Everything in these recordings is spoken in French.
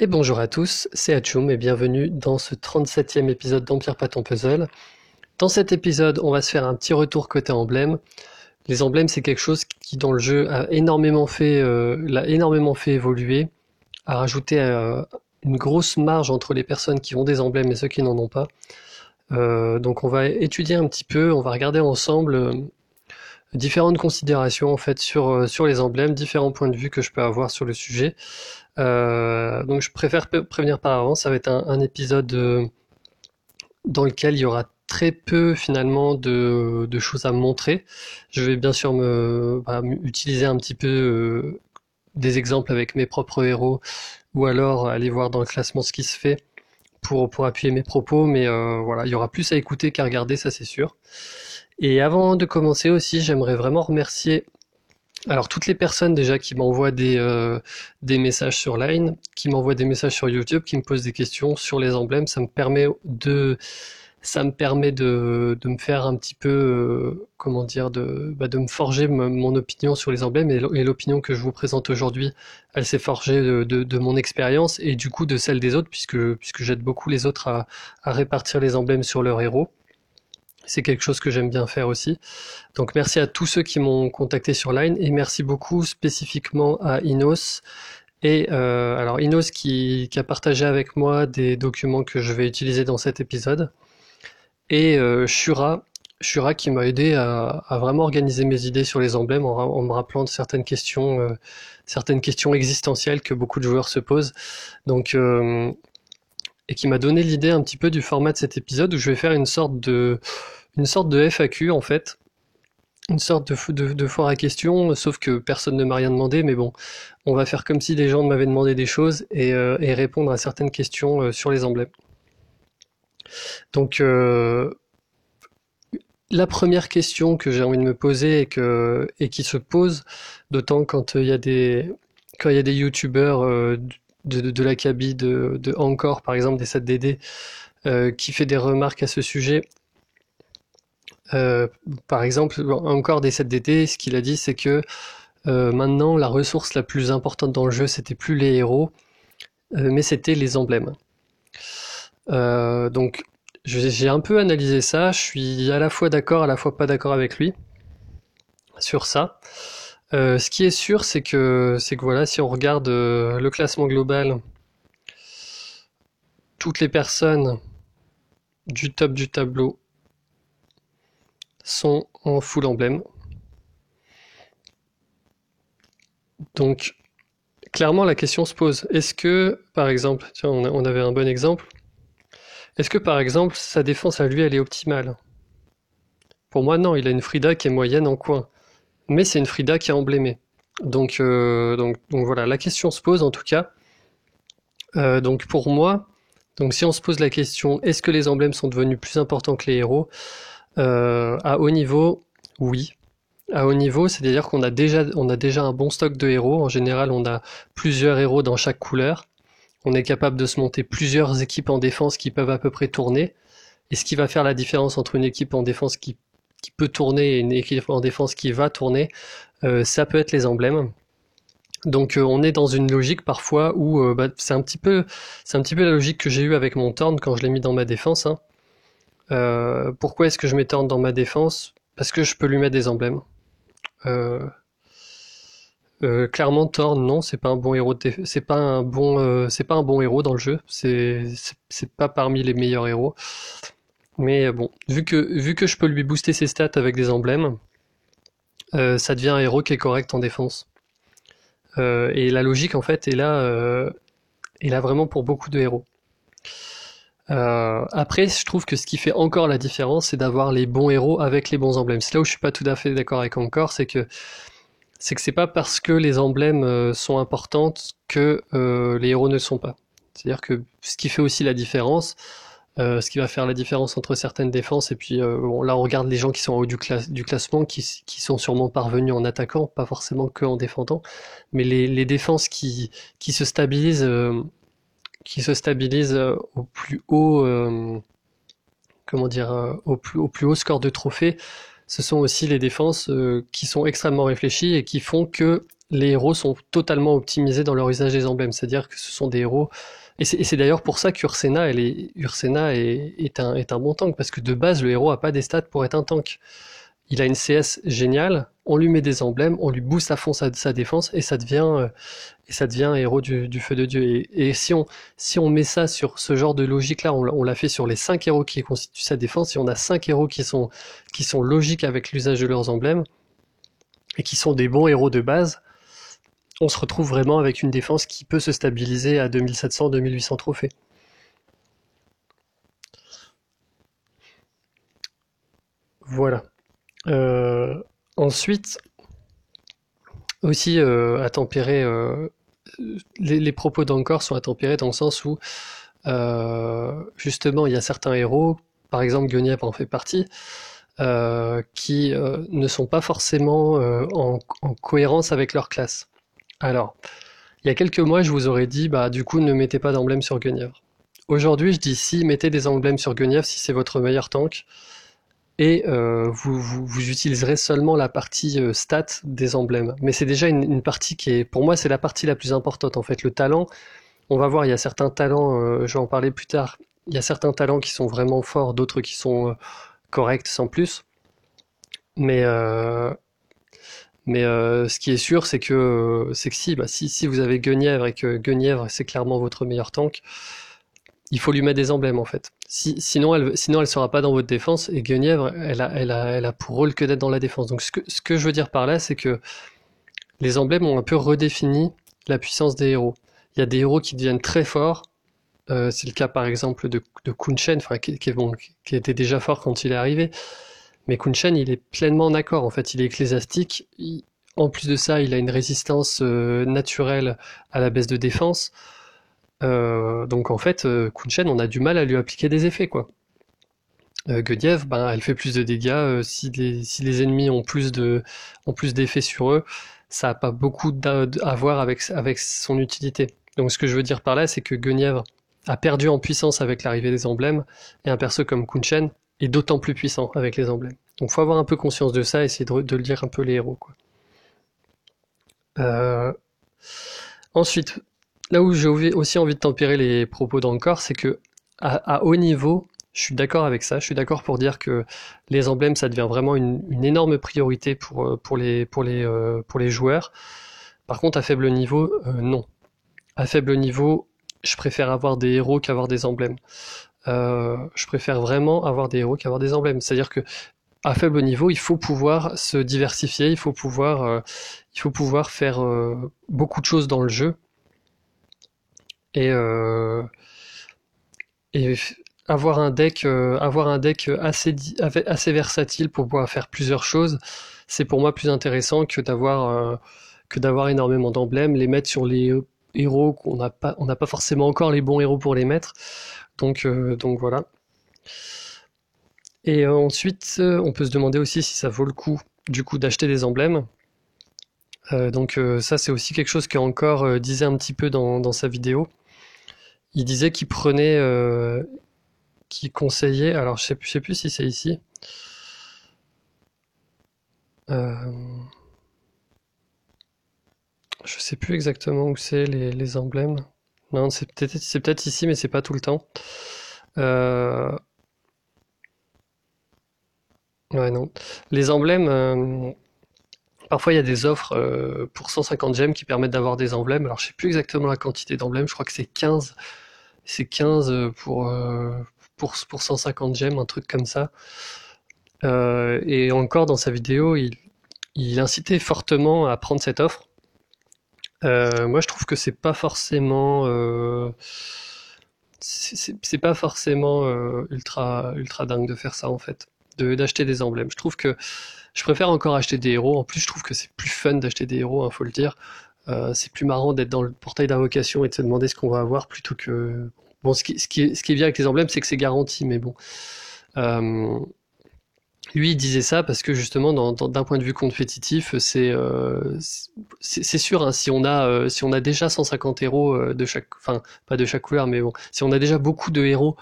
Et bonjour à tous, c'est Hachoum et bienvenue dans ce 37e épisode d'Empire pas ton puzzle. Dans cet épisode, on va se faire un petit retour côté emblème. Les emblèmes, c'est quelque chose qui dans le jeu l'a énormément fait évoluer, a rajouté une grosse marge entre les personnes qui ont des emblèmes et ceux qui n'en ont pas. Donc on va étudier un petit peu, on va regarder ensemble différentes considérations en fait sur les emblèmes, différents points de vue que je peux avoir sur le sujet. Donc je préfère prévenir par avance, ça va être un épisode dans lequel il y aura très peu finalement de choses à me montrer. Je vais bien sûr utiliser un petit peu des exemples avec mes propres héros ou alors aller voir dans le classement ce qui se fait pour appuyer mes propos, mais voilà, il y aura plus à écouter qu'à regarder, ça c'est sûr. Et avant de commencer aussi, j'aimerais vraiment remercier alors toutes les personnes déjà qui m'envoient des messages sur Line, qui m'envoient des messages sur YouTube, qui me posent des questions sur les emblèmes, ça me permet de me faire un petit peu comment dire de me forger mon opinion sur les emblèmes et l'opinion que je vous présente aujourd'hui, elle s'est forgée de mon expérience et du coup de celle des autres puisque j'aide beaucoup les autres à répartir les emblèmes sur leurs héros. C'est quelque chose que j'aime bien faire aussi. Donc merci à tous ceux qui m'ont contacté sur Line et merci beaucoup spécifiquement à Inos. Et alors Inos qui a partagé avec moi des documents que je vais utiliser dans cet épisode. Et Shura qui m'a aidé à vraiment organiser mes idées sur les emblèmes en me rappelant de certaines questions existentielles que beaucoup de joueurs se posent. Donc, et qui m'a donné l'idée un petit peu du format de cet épisode où je vais faire une sorte de FAQ en fait, une sorte de foire à questions, sauf que personne ne m'a rien demandé, mais bon, on va faire comme si des gens m'avaient demandé des choses et répondre à certaines questions sur les emblèmes. Donc, la première question que j'ai envie de me poser et qui se pose, d'autant quand il y a des youtubeurs de l'acabit de Encore, par exemple, des 7DD, qui fait des remarques à ce sujet. Par exemple, encore des 7DD, ce qu'il a dit, c'est que maintenant, la ressource la plus importante dans le jeu, c'était plus les héros, mais c'était les emblèmes. Donc, j'ai un peu analysé ça. Je suis à la fois d'accord, à la fois pas d'accord avec lui sur ça. Ce qui est sûr, c'est que voilà, si on regarde le classement global, toutes les personnes du top du tableau sont en full emblème. Donc, clairement, la question se pose. Est-ce que, par exemple, tiens, on avait un bon exemple. Est-ce que, par exemple, sa défense à lui, elle est optimale? Pour moi, non. Il a une Frida qui est moyenne en coin. Mais c'est une Frida qui est emblémée. Donc voilà, la question se pose en tout cas. Donc pour moi, donc si on se pose la question, est-ce que les emblèmes sont devenus plus importants que les héros? À haut niveau, oui. À haut niveau, c'est-à-dire qu'on a déjà un bon stock de héros. En général, on a plusieurs héros dans chaque couleur. On est capable de se monter plusieurs équipes en défense qui peuvent à peu près tourner. Et ce qui va faire la différence entre une équipe en défense qui peut tourner et une équipe en défense qui va tourner, ça peut être les emblèmes. Donc on est dans une logique parfois où c'est un petit peu la logique que j'ai eue avec mon Thorn quand je l'ai mis dans ma défense, hein. Pourquoi est-ce que je mets Thorn dans ma défense? Parce que je peux lui mettre des emblèmes. Euh, Clairement Thorn, non, c'est pas un bon héros c'est pas un bon héros dans le jeu. C'est pas parmi les meilleurs héros. Mais bon, vu que je peux lui booster ses stats avec des emblèmes, ça devient un héros qui est correct en défense. Et la logique en fait est là vraiment pour beaucoup de héros. Après, je trouve que ce qui fait encore la différence, c'est d'avoir les bons héros avec les bons emblèmes. C'est là où je suis pas tout à fait d'accord avec Encore, c'est que c'est pas parce que les emblèmes sont importantes que les héros ne le sont pas. C'est-à-dire que ce qui fait aussi la différence, ce qui va faire la différence entre certaines défenses et puis bon, là on regarde les gens qui sont en haut du classement qui sont sûrement parvenus en attaquant, pas forcément que en défendant, mais les défenses qui se stabilisent au plus haut comment dire au plus haut score de trophée, ce sont aussi les défenses qui sont extrêmement réfléchies et qui font que les héros sont totalement optimisés dans leur usage des emblèmes. C'est-à-dire que ce sont des héros. Et c'est d'ailleurs pour ça qu'Ursena est un bon tank, parce que de base, le héros a pas des stats pour être un tank. Il a une CS géniale, on lui met des emblèmes, on lui booste à fond sa défense, et ça devient un héros du feu de Dieu. Et si on met ça sur ce genre de logique-là, on l'a fait sur les 5 héros qui constituent sa défense, si on a 5 héros qui sont logiques avec l'usage de leurs emblèmes, et qui sont des bons héros de base, on se retrouve vraiment avec une défense qui peut se stabiliser à 2700-2800 trophées. Voilà. Ensuite, aussi à tempérer, les propos d'Ankor sont à tempérer dans le sens où justement il y a certains héros, par exemple Guenièvre en fait partie, qui ne sont pas forcément en cohérence avec leur classe. Alors, il y a quelques mois, je vous aurais dit, bah du coup, ne mettez pas d'emblème sur Guenièvre. Aujourd'hui, je dis si, mettez des emblèmes sur Guenièvre si c'est votre meilleur tank, et vous utiliserez seulement la partie stat des emblèmes. Mais c'est déjà une partie qui est, pour moi, c'est la partie la plus importante en fait. Le talent, on va voir, il y a certains talents, je vais en parler plus tard, il y a certains talents qui sont vraiment forts, d'autres qui sont corrects sans plus. Mais, ce qui est sûr, c'est que si vous avez Guenièvre et que Guenièvre c'est clairement votre meilleur tank, il faut lui mettre des emblèmes en fait. Sinon elle sera pas dans votre défense, et Guenièvre elle a pour rôle que d'être dans la défense. Donc ce que je veux dire par là, c'est que les emblèmes ont un peu redéfini la puissance des héros. Il y a des héros qui deviennent très forts. C'est le cas par exemple de Kun Shen, enfin qui était déjà fort quand il est arrivé. Mais Kun Shen, il est pleinement d'accord. En fait, il est ecclésiastique. En plus de ça, il a une résistance naturelle à la baisse de défense. Donc en fait, Kun Shen, on a du mal à lui appliquer des effets, quoi. Guenièvre, ben, elle fait plus de dégâts. Si les ennemis ont plus d'effets sur eux, ça n'a pas beaucoup à voir avec son utilité. Donc ce que je veux dire par là, c'est que Guenièvre a perdu en puissance avec l'arrivée des emblèmes, et un perso comme Kun Shen est d'autant plus puissant avec les emblèmes. Donc faut avoir un peu conscience de ça, essayer de lire un peu les héros, quoi. Euh, Ensuite, là où j'ai aussi envie de tempérer les propos d'Ankor, c'est que à haut niveau, je suis d'accord avec ça. Je suis d'accord pour dire que les emblèmes, ça devient vraiment une énorme priorité pour les joueurs. Par contre, à faible niveau, non. À faible niveau, je préfère avoir des héros qu'avoir des emblèmes. Je préfère vraiment avoir des héros qu'avoir des emblèmes. C'est-à-dire que à faible niveau, il faut pouvoir se diversifier, il faut pouvoir faire beaucoup de choses dans le jeu, et, et avoir un deck assez versatile pour pouvoir faire plusieurs choses. C'est pour moi plus intéressant que d'avoir énormément d'emblèmes, les mettre sur les héros on n'a pas forcément encore les bons héros pour les mettre. Donc voilà. Et ensuite, on peut se demander aussi si ça vaut le coup, du coup, d'acheter des emblèmes. Ça, c'est aussi quelque chose qu'Ankor disait un petit peu dans sa vidéo. Il disait qu'il prenait, qu'il conseillait, alors je sais plus si c'est ici. Euh, je sais plus exactement où c'est les emblèmes. Non, c'est peut-être ici, mais c'est pas tout le temps. Euh, ouais, non. Les emblèmes, parfois il y a des offres pour 150 gemmes qui permettent d'avoir des emblèmes. Alors je sais plus exactement la quantité d'emblèmes, je crois que c'est 15. C'est 15 pour 150 gemmes, un truc comme ça. Et encore dans sa vidéo, il incitait fortement à prendre cette offre. Moi, je trouve que c'est pas forcément ultra dingue de faire ça en fait, d'acheter des emblèmes. Je trouve que je préfère encore acheter des héros. En plus, je trouve que c'est plus fun d'acheter des héros, hein, faut le dire. C'est plus marrant d'être dans le portail d'invocation et de se demander ce qu'on va avoir plutôt que. Bon, ce qui est bien avec les emblèmes, c'est que c'est garanti, mais bon. Euh, Lui, il disait ça parce que justement, d'un point de vue compétitif, c'est sûr, hein, si on a déjà 150 héros de chaque, enfin pas de chaque couleur, mais bon, si on a déjà beaucoup de héros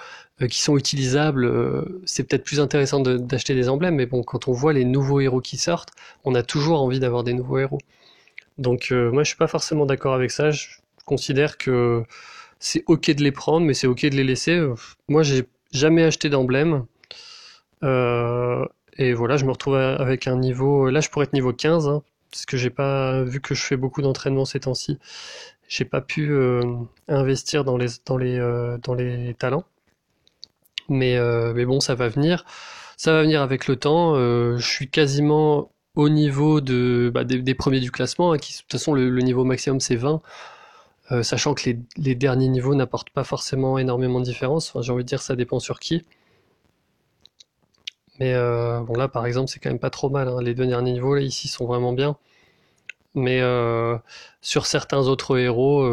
qui sont utilisables, c'est peut-être plus intéressant d'acheter des emblèmes. Mais bon, quand on voit les nouveaux héros qui sortent, on a toujours envie d'avoir des nouveaux héros. Donc moi, je suis pas forcément d'accord avec ça. Je considère que c'est ok de les prendre, mais c'est ok de les laisser. Moi, j'ai jamais acheté d'emblème. Euh, et voilà, je me retrouve avec un niveau. Là, je pourrais être niveau 15, hein, parce que j'ai pas vu que je fais beaucoup d'entraînement ces temps-ci. J'ai pas pu investir dans les talents. Mais bon, ça va venir. Ça va venir avec le temps. Je suis quasiment au niveau des premiers du classement, hein, de toute façon, le niveau maximum, c'est 20. Sachant que les derniers niveaux n'apportent pas forcément énormément de différence. Enfin, j'ai envie de dire, ça dépend sur qui. Mais bon, là, par exemple, c'est quand même pas trop mal, hein. Les deux derniers niveaux, là, ici, sont vraiment bien. Mais sur certains autres héros,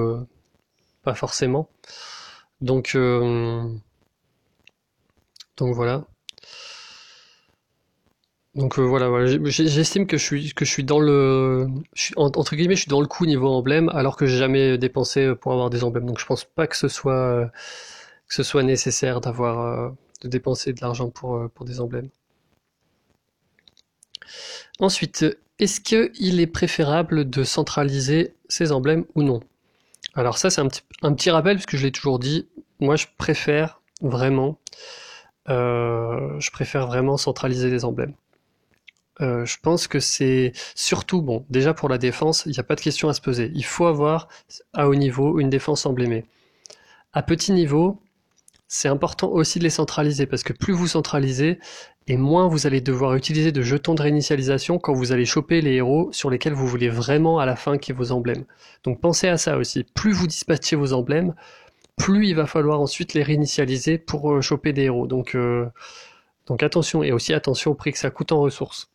pas forcément. Donc, euh, donc voilà. Donc voilà, voilà. J'estime que je suis dans entre guillemets, je suis dans le coup niveau emblème, alors que j'ai jamais dépensé pour avoir des emblèmes. Donc je pense pas que ce soit nécessaire de dépenser de l'argent pour des emblèmes. Ensuite, est-ce qu'il est préférable de centraliser ces emblèmes ou non? Alors ça, c'est un petit rappel, parce que je l'ai toujours dit. Moi, je préfère vraiment centraliser les emblèmes. Je pense que c'est surtout, bon, déjà pour la défense, il n'y a pas de question à se poser. Il faut avoir, à haut niveau, une défense emblémée. À petit niveau, c'est important aussi de les centraliser, parce que plus vous centralisez, et moins vous allez devoir utiliser de jetons de réinitialisation quand vous allez choper les héros sur lesquels vous voulez vraiment à la fin qu'il y ait vos emblèmes. Donc pensez à ça aussi. Plus vous dispatchez vos emblèmes, plus il va falloir ensuite les réinitialiser pour choper des héros. Donc attention, et aussi attention au prix que ça coûte en ressources.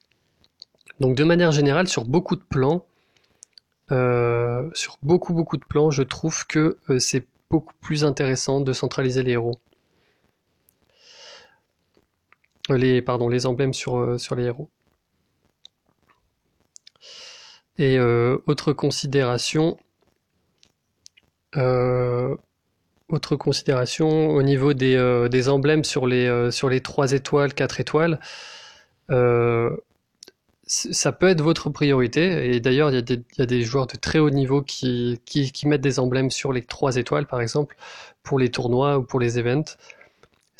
Donc de manière générale, sur beaucoup de plans, sur beaucoup de plans, je trouve que c'est beaucoup plus intéressant de centraliser les héros. Les emblèmes sur les héros. Et euh, autre considération au niveau des emblèmes sur les 3 étoiles, 4 étoiles, euh, ça peut être votre priorité. Et d'ailleurs, il y a des joueurs de très haut niveau qui mettent des emblèmes sur les 3 étoiles, par exemple, pour les tournois ou pour les events.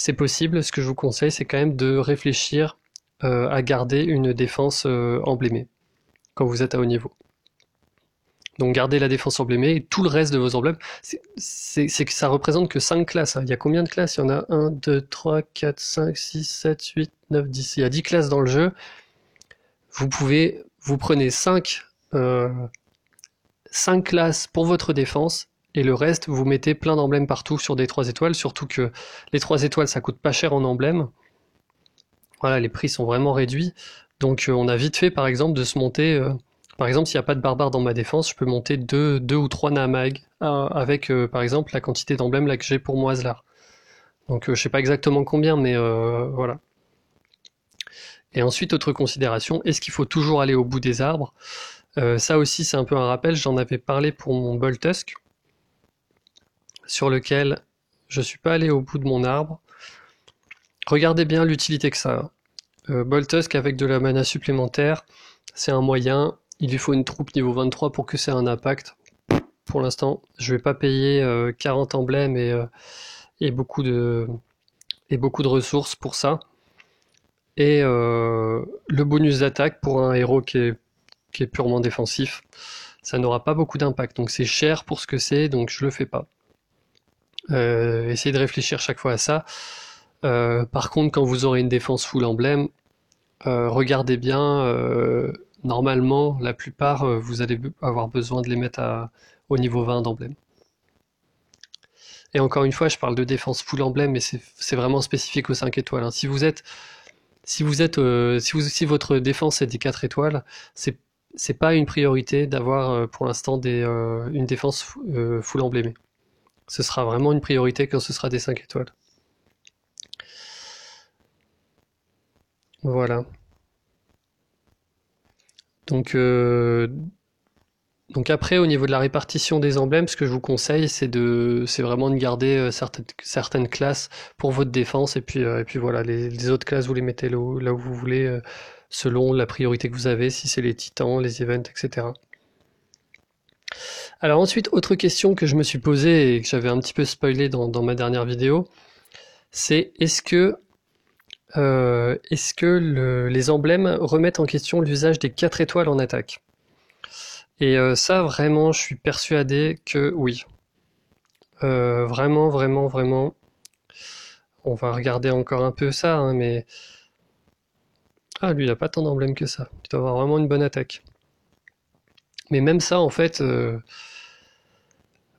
C'est possible. Ce que je vous conseille, c'est quand même de réfléchir à garder une défense emblémée quand vous êtes à haut niveau. Donc gardez la défense emblémée et tout le reste de vos emblèmes, c'est que ça représente que 5 classes, hein. Il y a combien de classes? Il y en a 1, 2, 3, 4, 5, 6, 7, 8, 9, 10. Il y a 10 classes dans le jeu. Vous prenez 5 classes pour votre défense et le reste, vous mettez plein d'emblèmes partout sur des 3 étoiles, surtout que les 3 étoiles, ça coûte pas cher en emblèmes. Voilà, les prix sont vraiment réduits. Donc on a vite fait, par exemple, de se monter... par exemple, s'il n'y a pas de barbare dans ma défense, je peux monter deux ou trois Nahamag avec, par exemple, la quantité d'emblèmes là que j'ai pour Moislar. Donc je sais pas exactement combien, mais voilà. Et ensuite, autre considération, est-ce qu'il faut toujours aller au bout des arbres? Ça aussi, c'est un peu un rappel, j'en avais parlé pour mon Boltusk, sur lequel je suis pas allé au bout de mon arbre. Regardez bien l'utilité que ça a. Boltusk avec de la mana supplémentaire, c'est un moyen. Il lui faut une troupe niveau 23 pour que ça ait un impact. Pour l'instant, je vais pas payer 40 emblèmes et beaucoup de ressources pour ça. Et le bonus d'attaque pour un héros qui est purement défensif, ça n'aura pas beaucoup d'impact. Donc c'est cher pour ce que c'est, donc je le fais pas. Essayez de réfléchir chaque fois à ça. Par contre, quand vous aurez une défense full emblème, regardez bien. Normalement, la plupart, vous allez avoir besoin de les mettre au niveau 20 d'emblème. Et encore une fois, je parle de défense full emblème, mais c'est vraiment spécifique aux 5 étoiles, hein. Si votre défense est des 4 étoiles, c'est pas une priorité d'avoir pour l'instant une défense full emblémée. Ce sera vraiment une priorité quand ce sera des 5 étoiles. Voilà. Donc, euh, donc après, au niveau de la répartition des emblèmes, ce que je vous conseille, c'est vraiment de garder certaines classes pour votre défense, et puis voilà, les autres classes, vous les mettez là où vous voulez, selon la priorité que vous avez, si c'est les titans, les events, etc. Alors ensuite, autre question que je me suis posée et que j'avais un petit peu spoilé dans ma dernière vidéo, c'est est-ce que les emblèmes remettent en question l'usage des 4 étoiles en attaque? Et ça, vraiment, je suis persuadé que oui. Vraiment, vraiment, vraiment. On va regarder encore un peu ça, hein, mais... Ah, lui, il a pas tant d'emblèmes que ça. Il doit avoir vraiment une bonne attaque. Mais même ça, en fait,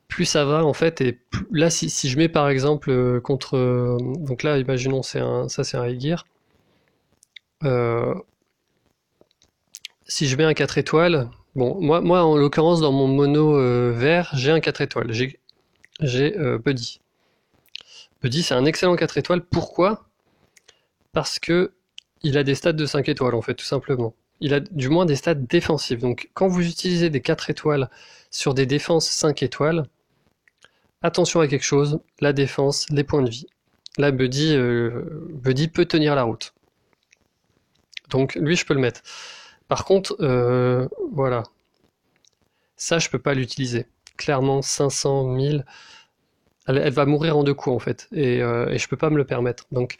plus ça va, en fait, et là, si je mets par exemple contre... donc là, imaginons, ça c'est un Aegir. Euh, Si je mets un 4 étoiles... Bon, moi en l'occurrence, dans mon mono vert, j'ai un 4 étoiles. J'ai Buddy. Buddy, c'est un excellent 4 étoiles. Pourquoi? Parce que il a des stats de 5 étoiles, en fait, tout simplement. Il a du moins des stats défensives. Donc, quand vous utilisez des 4 étoiles sur des défenses 5 étoiles, attention à quelque chose, la défense, les points de vie. Là, Buddy peut tenir la route. Donc, lui, je peux le mettre. Par contre, voilà. Ça, je peux pas l'utiliser. Clairement, 500, 1000, elle va mourir en deux coups, en fait. Et je peux pas me le permettre. Donc,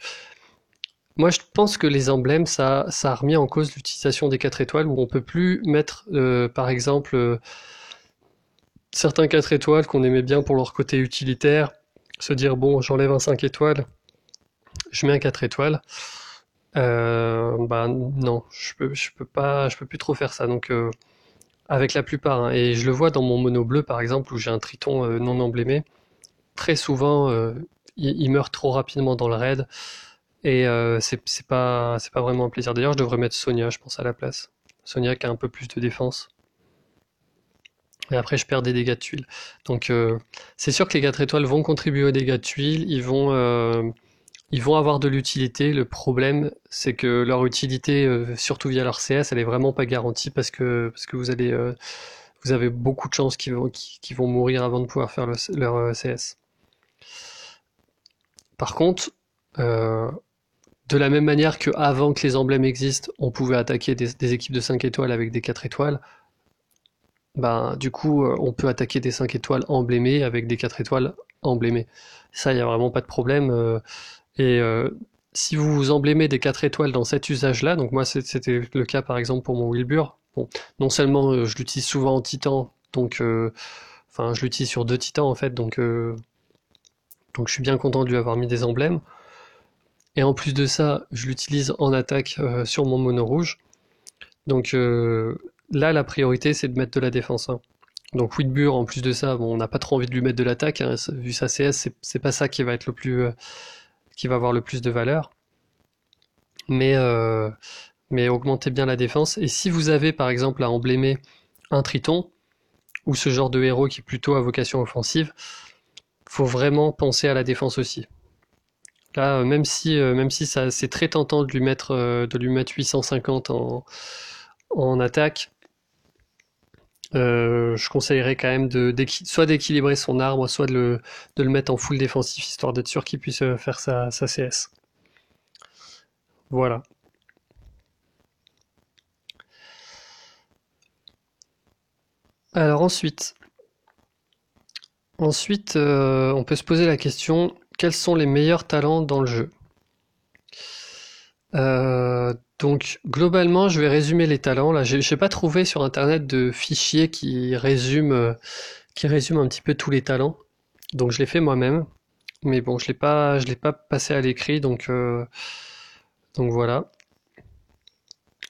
moi, je pense que les emblèmes, ça a remis en cause l'utilisation des 4 étoiles, où on peut plus mettre, par exemple, certains 4 étoiles qu'on aimait bien pour leur côté utilitaire, se dire, bon, j'enlève un 5 étoiles, je mets un 4 étoiles. Bah non, je peux plus trop faire ça. Donc, avec la plupart, hein. Et je le vois dans mon mono bleu, par exemple, où j'ai un triton non emblémé. Très souvent, il meurt trop rapidement dans le raid. Et c'est pas vraiment un plaisir. D'ailleurs, je devrais mettre Sonia, je pense, à la place. Sonia qui a un peu plus de défense. Et après, je perds des dégâts de tuiles. Donc, c'est sûr que les 4 étoiles vont contribuer aux dégâts de tuiles. Ils vont avoir de l'utilité. Le problème, c'est que leur utilité, surtout via leur CS, elle est vraiment pas garantie parce que vous avez beaucoup de chances qu'ils vont mourir avant de pouvoir faire leur CS. Par contre, euh, de la même manière qu'avant que les emblèmes existent, on pouvait attaquer des équipes de 5 étoiles avec des 4 étoiles, ben, du coup, on peut attaquer des 5 étoiles emblémées avec des 4 étoiles emblémées. Ça, il n'y a vraiment pas de problème. Et si vous vous emblémez des 4 étoiles dans cet usage-là, donc moi c'était le cas par exemple pour mon Wilbur, bon, non seulement je l'utilise souvent en titan, donc enfin je l'utilise sur 2 titans en fait, donc je suis bien content de lui avoir mis des emblèmes. Et en plus de ça, je l'utilise en attaque sur mon mono rouge. Donc là, la priorité, c'est de mettre de la défense, hein. Donc Whitbur, en plus de ça, bon, on n'a pas trop envie de lui mettre de l'attaque, hein, vu sa CS, c'est pas ça qui va être qui va avoir le plus de valeur. Mais, euh, mais augmentez bien la défense. Et si vous avez, par exemple, à emblémer un Triton, ou ce genre de héros qui est plutôt à vocation offensive, faut vraiment penser à la défense aussi. Là, même si ça, c'est très tentant de lui mettre 850 en attaque, je conseillerais quand même soit d'équilibrer son arbre, soit de le mettre en full défensif, histoire d'être sûr qu'il puisse faire sa CS. Voilà. Alors ensuite, on peut se poser la question, quels sont les meilleurs talents dans le jeu? Donc globalement, je vais résumer les talents. Là, j'ai pas trouvé sur internet de fichier qui résume un petit peu tous les talents. Donc je l'ai fait moi-même. Mais bon, je l'ai pas passé à l'écrit, donc voilà.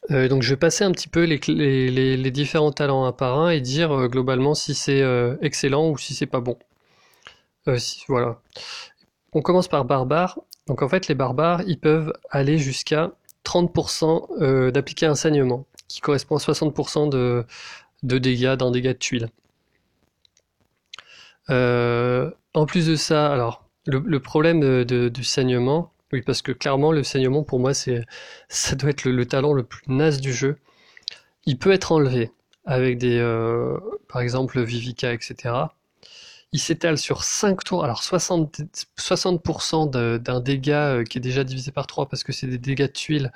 Donc je vais passer un petit peu les différents talents un par un et dire globalement si c'est excellent ou si c'est pas bon. Voilà. On commence par barbare. Donc en fait, les barbares, ils peuvent aller jusqu'à 30% d'appliquer un saignement, qui correspond à 60% de dégâts d'un dégât de tuile. En plus de ça, alors, le problème du saignement, Oui, parce que clairement, le saignement, pour moi, ça doit être le talent le plus naze du jeu. Il peut être enlevé avec par exemple, Vivica, etc. Il s'étale sur 5 tours, alors 60% d'un dégât qui est déjà divisé par 3 parce que c'est des dégâts de tuiles.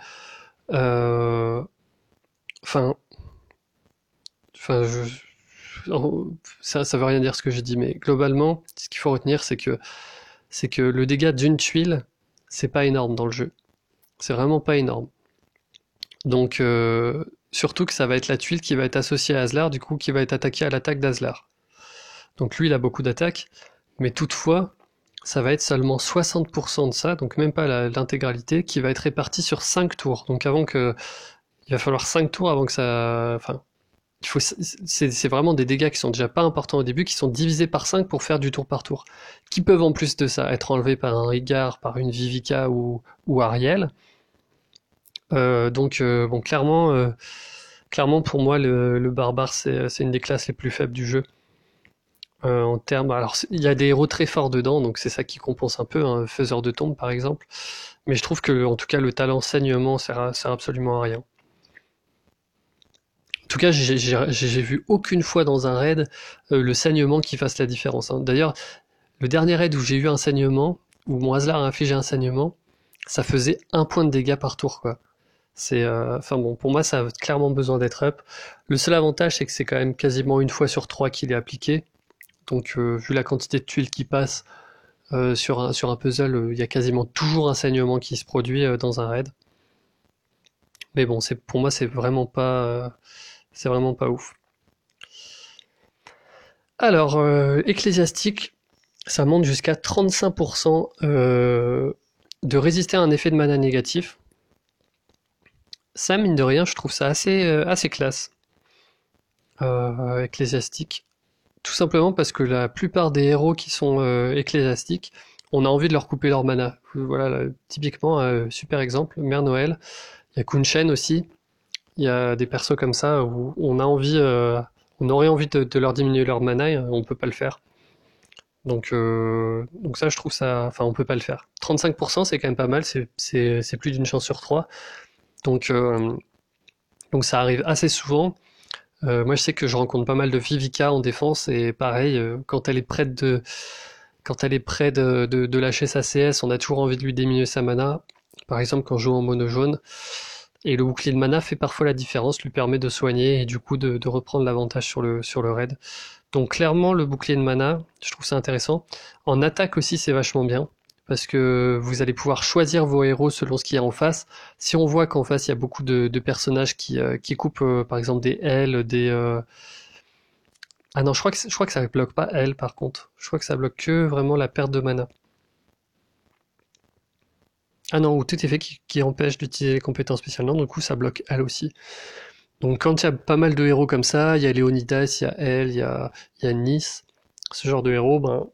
Euh, Enfin, enfin, ça veut rien dire ce que j'ai dit, mais globalement, ce qu'il faut retenir, c'est que le dégât d'une tuile, c'est pas énorme dans le jeu. C'est vraiment pas énorme. Donc, surtout que ça va être la tuile qui va être associée à Aslar, du coup, qui va être attaquée à l'attaque d'Aslar. Donc lui, il a beaucoup d'attaques, mais toutefois, ça va être seulement 60% de ça, donc même pas l'intégralité, qui va être répartie sur 5 tours. Donc il va falloir 5 tours avant que ça... Enfin, c'est vraiment des dégâts qui sont déjà pas importants au début, qui sont divisés par 5 pour faire du tour par tour. Qui peuvent en plus de ça être enlevés par un Rigard, par une Vivica ou Ariel. Bon, clairement pour moi, le barbare, c'est une des classes les plus faibles du jeu. En termes, alors il y a des héros très forts dedans, donc c'est ça qui compense un peu, un faiseur de tombes par exemple. Mais je trouve que, en tout cas, le talent saignement sert absolument à rien. En tout cas, j'ai vu aucune fois dans un raid le saignement qui fasse la différence, hein. D'ailleurs, le dernier raid où j'ai eu un saignement, où mon Haslar a infligé un saignement, ça faisait 1 point de dégâts par tour, quoi. Enfin bon, pour moi, ça a clairement besoin d'être up. Le seul avantage, c'est que c'est quand même quasiment 1 fois sur 3 qu'il est appliqué. Donc, vu la quantité de tuiles qui passent sur un puzzle, il y a quasiment toujours un saignement qui se produit dans un raid. Mais bon, pour moi, c'est vraiment pas ouf. Alors, ecclésiastique, ça monte jusqu'à 35% de résister à un effet de mana négatif. Ça, mine de rien, je trouve ça assez classe. Ecclésiastique. Tout simplement parce que la plupart des héros qui sont ecclésiastiques, on a envie de leur couper leur mana. Voilà, là, typiquement, super exemple, Mère Noël. Il y a Kunshen aussi. Il y a des persos comme ça où on aurait envie de leur diminuer leur mana et on peut pas le faire. Donc ça, je trouve ça, enfin, on peut pas le faire. 35%, c'est quand même pas mal, c'est plus d'une chance sur 3. Donc, euh, donc ça arrive assez souvent. Moi, je sais que je rencontre pas mal de Vivica en défense et pareil, quand elle est près de lâcher sa CS, on a toujours envie de lui diminuer sa mana. Par exemple, quand je joue en mono jaune. Et le bouclier de mana fait parfois la différence, lui permet de soigner et du coup de reprendre l'avantage sur le raid. Donc clairement, le bouclier de mana, je trouve ça intéressant. En attaque aussi, c'est vachement bien. Parce que vous allez pouvoir choisir vos héros selon ce qu'il y a en face. Si on voit qu'en face, il y a beaucoup de personnages qui coupent, par exemple, des L, Ah non, je crois que ça bloque pas L, par contre. Je crois que ça bloque que vraiment la perte de mana. Ah non, ou tout effet qui empêche d'utiliser les compétences spéciales. Non, du coup, ça bloque L aussi. Donc quand il y a pas mal de héros comme ça, il y a Léonidas, il y a Elle, il y a Nice, ce genre de héros, ben,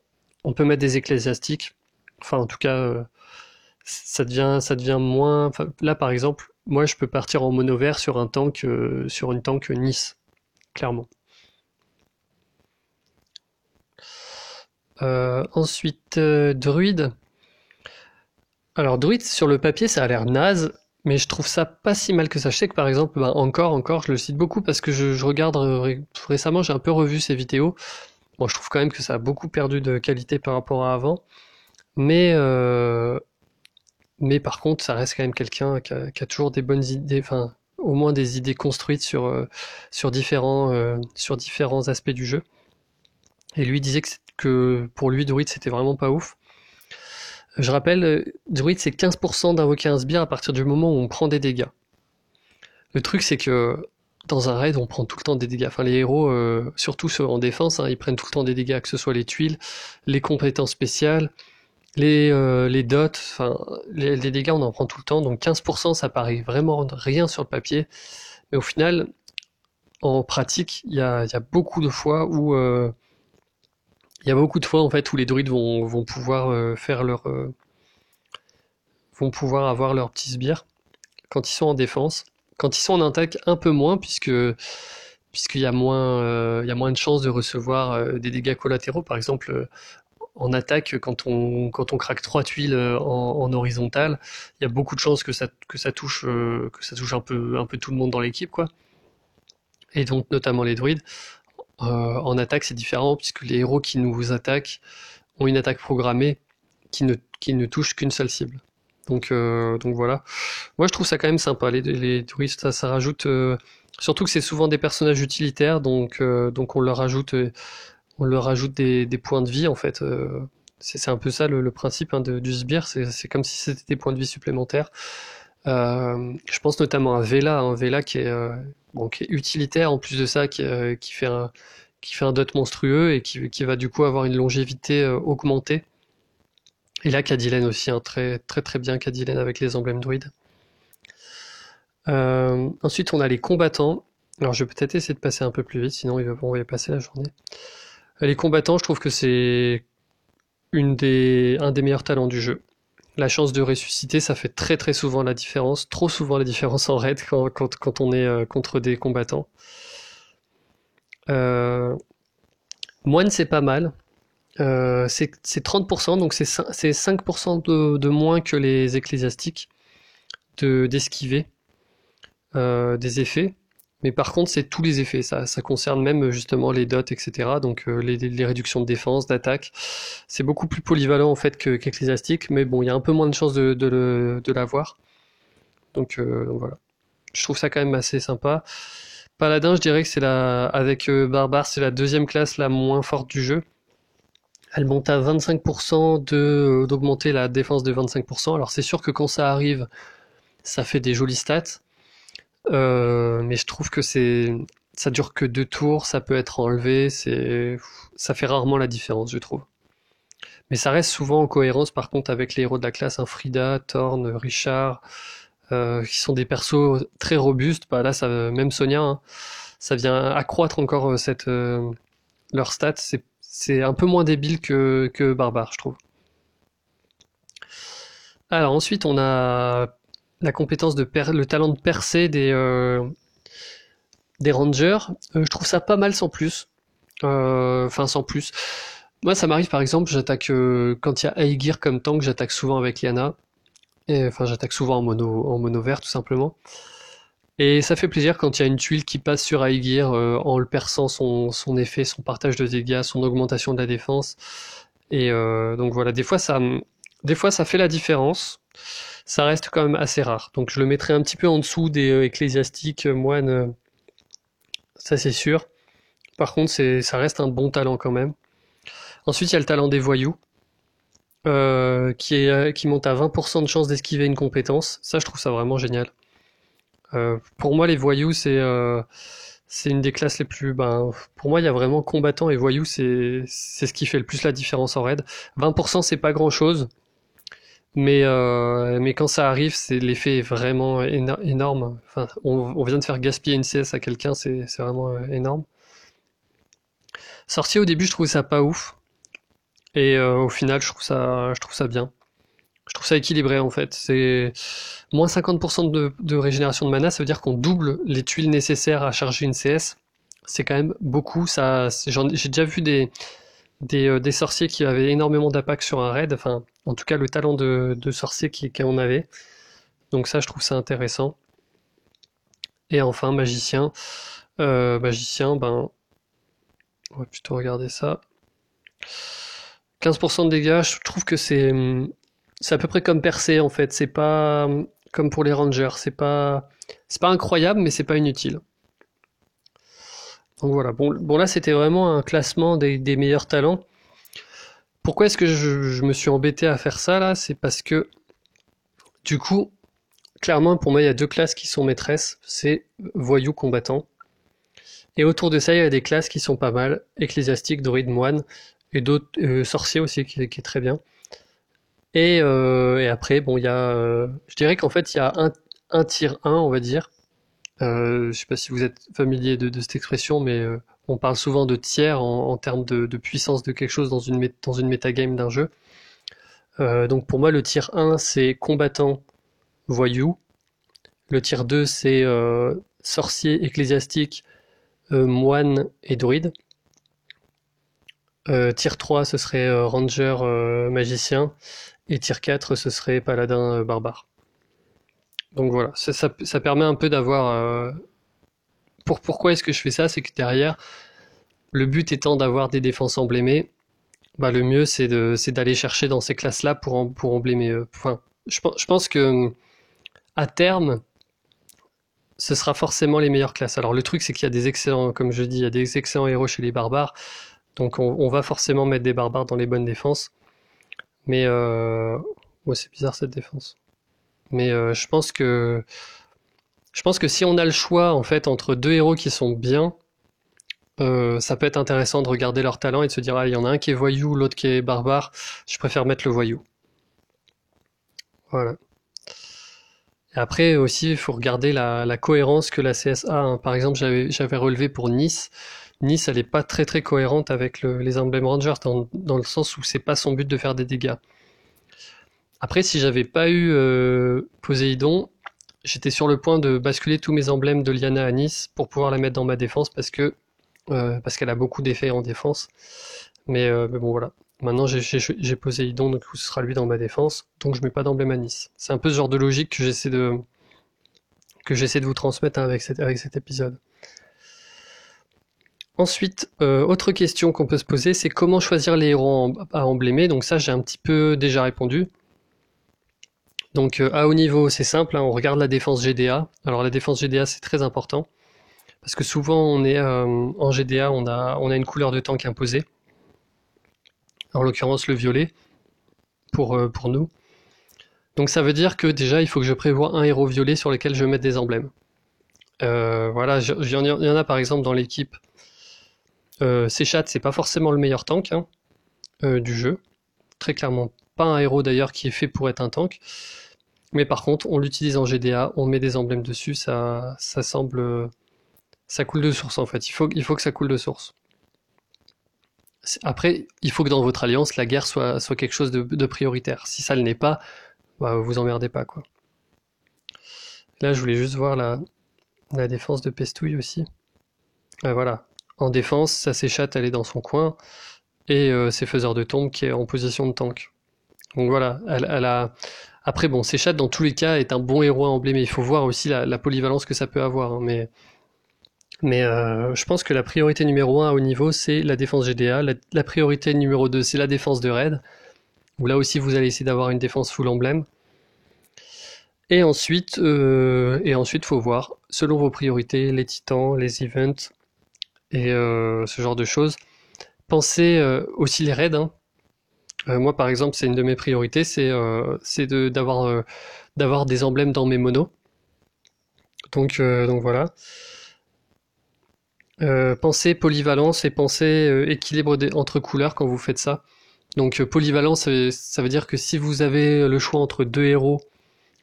on peut mettre des ecclésiastiques. Enfin, en tout cas, ça devient moins. Enfin, là, par exemple, moi, je peux partir en mono vert sur une tank Nice, clairement. Ensuite, Druide. Alors, Druide, sur le papier, ça a l'air naze, mais je trouve ça pas si mal que ça. Je sais que par exemple, ben, encore, je le cite beaucoup parce que je regarde récemment, j'ai un peu revu ses vidéos. Bon, je trouve quand même que ça a beaucoup perdu de qualité par rapport à avant, mais mais par contre, ça reste quand même quelqu'un qui a toujours des bonnes idées, enfin, au moins des idées construites sur différents aspects du jeu. Et lui disait que pour lui, Druid, c'était vraiment pas ouf. Je rappelle, Druid, c'est 15% d'invoquer un sbire à partir du moment où on prend des dégâts. Le truc, c'est que dans un raid, on prend tout le temps des dégâts. Enfin, les héros, surtout ceux en défense, hein, ils prennent tout le temps des dégâts, que ce soit les tuiles, les compétences spéciales, les dots, enfin, les dégâts, on en prend tout le temps. Donc 15%, ça paraît vraiment rien sur le papier. Mais au final, en pratique, il y a beaucoup de fois où... il y a beaucoup de fois en fait où les druides vont pouvoir vont pouvoir avoir leur petit sbire quand ils sont en défense. Quand ils sont en attaque, un peu moins, puisqu'il y a moins de chances de recevoir des dégâts collatéraux. Par exemple, en attaque, quand on craque 3 tuiles en horizontal, il y a beaucoup de chances que ça touche un peu tout le monde dans l'équipe, quoi. Et donc notamment les druides. En attaque, c'est différent puisque les héros qui nous attaquent ont une attaque programmée qui ne touche qu'une seule cible. Donc voilà. Moi, je trouve ça quand même sympa. Les druides, ça rajoute. Surtout que c'est souvent des personnages utilitaires, donc on leur ajoute des points de vie en fait. C'est un peu ça le principe hein, du sbire. C'est comme si c'était des points de vie supplémentaires. Je pense notamment à Vela, hein, Vela qui est utilitaire en plus de ça, qui fait un dot monstrueux et qui va du coup avoir une longévité augmentée. Et là, Cadillac aussi, hein, très très très bien Cadillac avec les emblèmes druides. Ensuite, on a les combattants. Alors, je vais peut-être essayer de passer un peu plus vite, sinon on va y passer la journée. Les combattants, je trouve que c'est un des meilleurs talents du jeu. La chance de ressusciter, ça fait très très souvent la différence, trop souvent la différence en raid quand on est contre des combattants. Euh, Moine, c'est pas mal. C'est 30%, donc c'est 5% de moins que les ecclésiastiques d'esquiver des effets. Mais par contre, c'est tous les effets. Ça concerne même justement les dots, etc. Donc les réductions de défense, d'attaque. C'est beaucoup plus polyvalent en fait qu'ecclésiastique, mais bon, il y a un peu moins de chances de l'avoir. Donc voilà. Je trouve ça quand même assez sympa. Paladin, je dirais que avec Barbare, c'est la deuxième classe la moins forte du jeu. Elle monte à 25% d'augmenter la défense de 25%. Alors c'est sûr que quand ça arrive, ça fait des jolies stats. Mais je trouve que ça dure que 2 tours, ça peut être enlevé, ça fait rarement la différence, je trouve. Mais ça reste souvent en cohérence par contre avec les héros de la classe, hein, Frida, Thorn, Richard, qui sont des persos très robustes. Bah là, même Sonia, hein, ça vient accroître encore leur stats. C'est un peu moins débile que Barbare, je trouve. Alors ensuite, on a la compétence le talent de percée des rangers. Je trouve ça pas mal sans plus. Enfin, sans plus. Moi, ça m'arrive par exemple, j'attaque quand il y a Aegir comme tank, j'attaque souvent avec Lyanna. Enfin, j'attaque souvent en mono vert tout simplement. Et ça fait plaisir quand il y a une tuile qui passe sur Aegir en le perçant son effet, son partage de dégâts, son augmentation de la défense. Et donc voilà, des fois ça fait la différence. Ça reste quand même assez rare. Donc je le mettrai un petit peu en dessous des ecclésiastiques, moines, ça c'est sûr. Par contre, ça reste un bon talent quand même. Ensuite, il y a le talent des voyous, qui monte à 20% de chance d'esquiver une compétence. Ça, je trouve ça vraiment génial. Pour moi, les voyous, c'est une des classes les plus. Ben, pour moi, il y a vraiment combattant et voyous, c'est ce qui fait le plus la différence en raid. 20%, c'est pas grand-chose, mais quand ça arrive, l'effet est vraiment énorme. Enfin, on vient de faire gaspiller une CS à quelqu'un, c'est vraiment énorme. Sorcier au début, je trouvais ça pas ouf. Et au final, je trouve ça bien. Je trouve ça équilibré en fait. C'est moins 50% de régénération de mana, ça veut dire qu'on double les tuiles nécessaires à charger une CS. C'est quand même beaucoup. J'ai déjà vu des sorciers qui avaient énormément d'impact sur un raid. Enfin, en tout cas, le talent de sorcier qu'on avait. Donc ça, je trouve ça intéressant. Et enfin, magicien. Magicien, ben, on va plutôt regarder ça. 15% de dégâts, je trouve que c'est à peu près comme percé en fait. C'est pas comme pour les rangers. C'est pas incroyable, mais c'est pas inutile. Donc voilà. Bon là, c'était vraiment un classement des meilleurs talents. Pourquoi est-ce que je me suis embêté à faire ça là? C'est parce que du coup, clairement pour moi, il y a deux classes qui sont maîtresses. C'est voyou combattant. Et autour de ça, il y a des classes qui sont pas mal. Ecclésiastique, druide, moine. Et d'autres sorciers aussi qui est très bien. Et après, bon, je dirais qu'en fait, il y a un tier 1, on va dire. Je sais pas si vous êtes familier de cette expression, mais on parle souvent de tiers en termes de puissance de quelque chose dans une métagame d'un jeu. Donc pour moi, le tier 1, c'est combattant voyou. Le tier 2, c'est sorcier, ecclésiastique, moine et druide. Tier 3, ce serait Ranger magicien. Et Tier 4, ce serait Paladin barbare. Donc voilà, ça permet un peu d'avoir... Pourquoi est-ce que je fais ça? C'est que derrière, le but étant d'avoir des défenses emblémées, bah, le mieux c'est d'aller chercher dans ces classes-là pour emblémer. Enfin, je pense que à terme, ce sera forcément les meilleures classes. Alors le truc c'est qu'il y a des excellents, comme je dis, il y a des excellents héros chez les barbares, donc on va forcément mettre des barbares dans les bonnes défenses. Mais ouais, c'est bizarre cette défense. Mais je pense que si on a le choix en fait entre deux héros qui sont bien, ça peut être intéressant de regarder leur talent et de se dire ah il y en a un qui est voyou, l'autre qui est barbare, je préfère mettre le voyou. Voilà. Et après aussi il faut regarder la cohérence que la CSA. Hein. Par exemple j'avais relevé pour Nice. Nice elle est pas très très cohérente avec les emblèmes Rangers dans le sens où c'est pas son but de faire des dégâts. Après si j'avais pas eu Poséidon, j'étais sur le point de basculer tous mes emblèmes de Lyanna à Nice pour pouvoir la mettre dans ma défense parce qu'elle a beaucoup d'effets en défense. Mais bon voilà. Maintenant j'ai Poséidon, donc ce sera lui dans ma défense, donc je mets pas d'emblème à Nice. C'est un peu ce genre de logique que j'essaie de vous transmettre hein, avec cet épisode. Ensuite, autre question qu'on peut se poser, c'est comment choisir les héros à emblémer. Donc ça j'ai un petit peu déjà répondu. Donc à haut niveau c'est simple, hein, on regarde la défense GDA. Alors la défense GDA c'est très important. Parce que souvent on est en GDA, on a une couleur de tank imposée. En l'occurrence le violet, pour nous. Donc ça veut dire que déjà il faut que je prévoie un héros violet sur lequel je vais mettre des emblèmes. Voilà, il y en a par exemple dans l'équipe. Sechat, c'est pas forcément le meilleur tank hein, du jeu. Très clairement pas un héros d'ailleurs qui est fait pour être un tank. Mais par contre, on l'utilise en GDA, on met des emblèmes dessus, ça semble... Ça coule de source en fait, il faut que ça coule de source. Après, il faut que dans votre alliance, la guerre soit quelque chose de prioritaire. Si ça ne l'est pas, bah, vous emmerdez pas quoi. Là, je voulais juste voir la défense de Pestouille aussi. Voilà. En défense, sa Séchate, elle est dans son coin. Et c'est Faiseur de Tombe qui est en position de tank. Donc voilà, elle a... Après, bon, Séchate, dans tous les cas, est un bon héros à emblémer. Il faut voir aussi la polyvalence que ça peut avoir. Hein, mais je pense que la priorité numéro 1 à haut niveau, c'est la défense GDA. La priorité numéro 2, c'est la défense de raid. Où là aussi, vous allez essayer d'avoir une défense full emblème. Et ensuite, faut voir, selon vos priorités, les titans, les events et ce genre de choses. Pensez aussi les raids. Hein. Moi, par exemple, c'est une de mes priorités, c'est d'avoir des emblèmes dans mes monos. Donc voilà. Pensez polyvalence et pensez équilibre entre couleurs quand vous faites ça. Donc polyvalence, ça veut dire que si vous avez le choix entre deux héros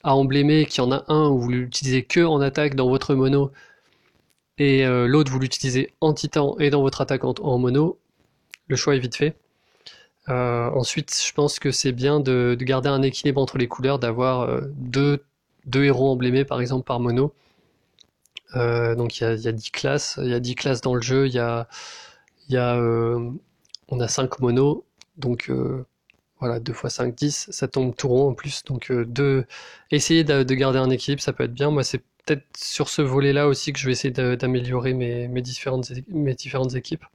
à emblémer, qu'il y en a un où vous l'utilisez que en attaque dans votre mono et l'autre vous l'utilisez en titan et dans votre attaque en mono, le choix est vite fait. Ensuite, je pense que c'est bien de garder un équilibre entre les couleurs, d'avoir deux héros emblémés par exemple par mono. Donc il y a 10 classes, il y a 10 classes dans le jeu, on a 5 monos, donc voilà, 2 x 5, 10, ça tombe tout rond en plus, donc essayer de garder un équilibre, ça peut être bien. Moi c'est peut-être sur ce volet-là aussi que je vais essayer d'améliorer mes différentes équipes.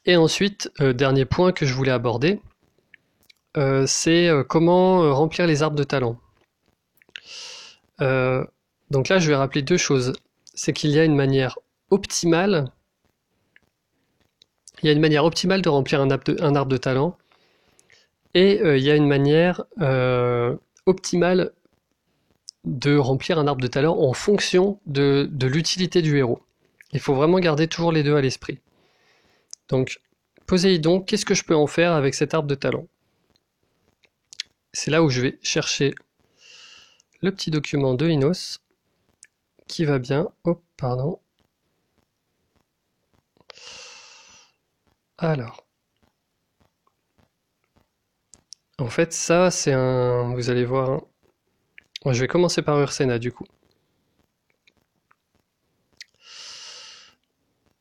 Et ensuite, dernier point que je voulais aborder, c'est comment remplir les arbres de talent. Donc là, je vais rappeler deux choses. C'est qu'il y a une manière optimale. Il y a une manière optimale de remplir un arbre de talent. Et il y a une manière optimale de remplir un arbre de talent en fonction de l'utilité du héros. Il faut vraiment garder toujours les deux à l'esprit. Donc, Poséidon, qu'est-ce que je peux en faire avec cet arbre de talent? C'est là où je vais chercher le petit document de Inos qui va bien. Oh, pardon. Alors. En fait, ça, c'est un... Vous allez voir. Hein. Je vais commencer par Ursena, du coup.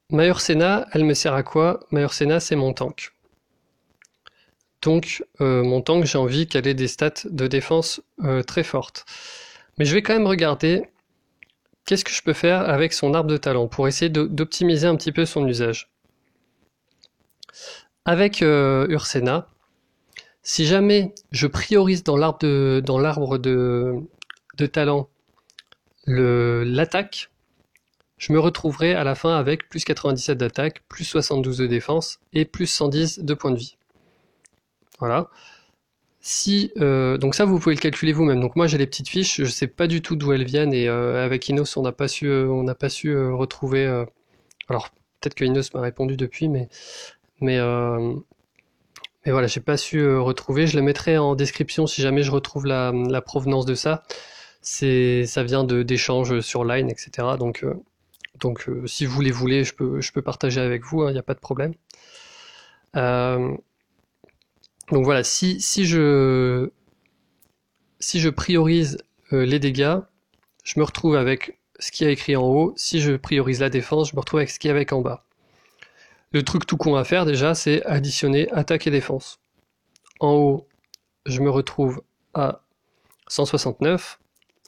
ma Ursena, elle me sert à quoi? Ma Ursena, c'est mon tank. Donc, mon tank, j'ai envie qu'elle ait des stats de défense très fortes. Mais je vais quand même regarder qu'est-ce que je peux faire avec son arbre de talent pour essayer d'optimiser un petit peu son usage. Avec Ursena, si jamais je priorise dans l'arbre de talent l'attaque, je me retrouverai à la fin avec plus 97 d'attaque, plus 72 de défense et plus 110 de points de vie. Voilà. Donc ça, vous pouvez le calculer vous-même. Donc moi, j'ai les petites fiches, je sais pas du tout d'où elles viennent et avec Inos, on n'a pas su retrouver. Alors peut-être que Inos m'a répondu depuis, mais voilà, j'ai pas su retrouver. Je le mettrai en description si jamais je retrouve la provenance de ça. Ça vient d'échanges sur Line, etc. Donc si vous les voulez, je peux partager avec vous, il n'y a pas de problème. Donc voilà, si je priorise les dégâts, je me retrouve avec ce qu'il y a écrit en haut. Si je priorise la défense, je me retrouve avec ce qu'il y a avec en bas. Le truc tout con à faire déjà, c'est additionner attaque et défense. En haut, je me retrouve à 169.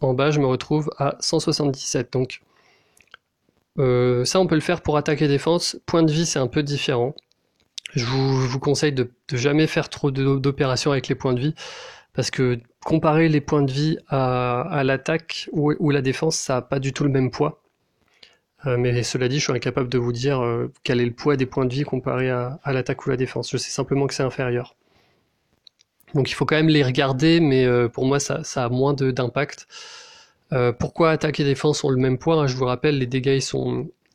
En bas, je me retrouve à 177. Donc ça, on peut le faire pour attaque et défense. Point de vie, c'est un peu différent. Je vous conseille de jamais faire trop d'opérations avec les points de vie, parce que comparer les points de vie à l'attaque ou la défense, ça n'a pas du tout le même poids. Mais cela dit, je suis incapable de vous dire quel est le poids des points de vie comparé à l'attaque ou la défense. Je sais simplement que c'est inférieur. Donc il faut quand même les regarder, mais pour moi ça a moins d'impact. Pourquoi attaque et défense ont le même poids? Je vous rappelle, les dégâts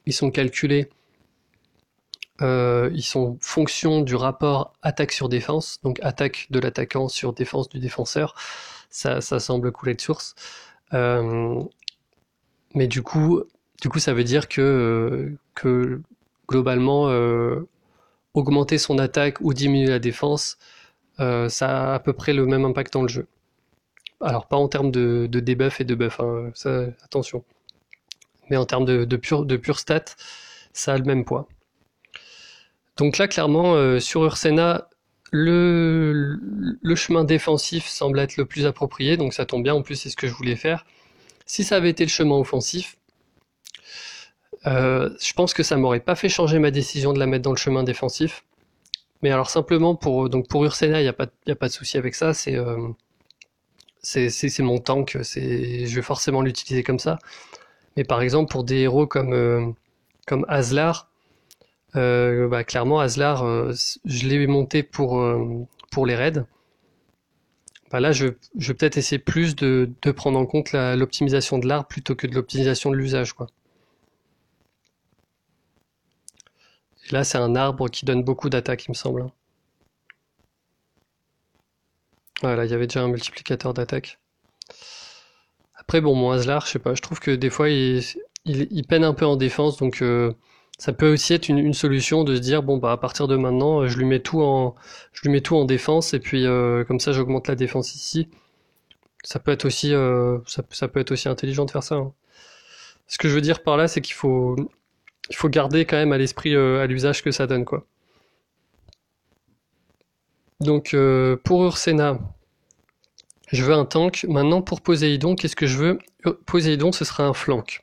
ils sont calculés. Ils sont fonction du rapport attaque sur défense, donc attaque de l'attaquant sur défense du défenseur. Ça semble couler de source. Mais du coup, ça veut dire que globalement, augmenter son attaque ou diminuer la défense, ça a à peu près le même impact dans le jeu. Alors pas en termes de debuff et de buff, hein, ça, attention. Mais en termes de pure stat, ça a le même poids. Donc là, clairement, sur Ursena, le chemin défensif semble être le plus approprié, donc ça tombe bien, en plus c'est ce que je voulais faire. Si ça avait été le chemin offensif, je pense que ça m'aurait pas fait changer ma décision de la mettre dans le chemin défensif. Mais alors simplement pour Ursena, il n'y a pas de souci avec ça, c'est mon tank, je vais forcément l'utiliser comme ça. Mais par exemple pour des héros comme Aslar, clairement Aslar, je l'ai monté pour les raids. Là je vais peut-être essayer plus de prendre en compte l'optimisation de l'arbre plutôt que de l'optimisation de l'usage, quoi. Et là c'est un arbre qui donne beaucoup d'attaques, il me semble. Voilà, il y avait déjà un multiplicateur d'attaque. Après bon, mon Aslar, je sais pas, je trouve que des fois il peine un peu en défense, donc ça peut aussi être une solution de se dire bon à partir de maintenant je lui mets tout en défense et puis comme ça j'augmente la défense ici. Ça peut être aussi ça peut être aussi intelligent de faire ça, hein. Ce que je veux dire par là, c'est qu'il faut garder quand même à l'esprit à l'usage que ça donne, quoi. Donc pour Ursena, je veux un tank. Maintenant pour Poséidon, qu'est-ce que je veux? Poséidon, ce sera un flank.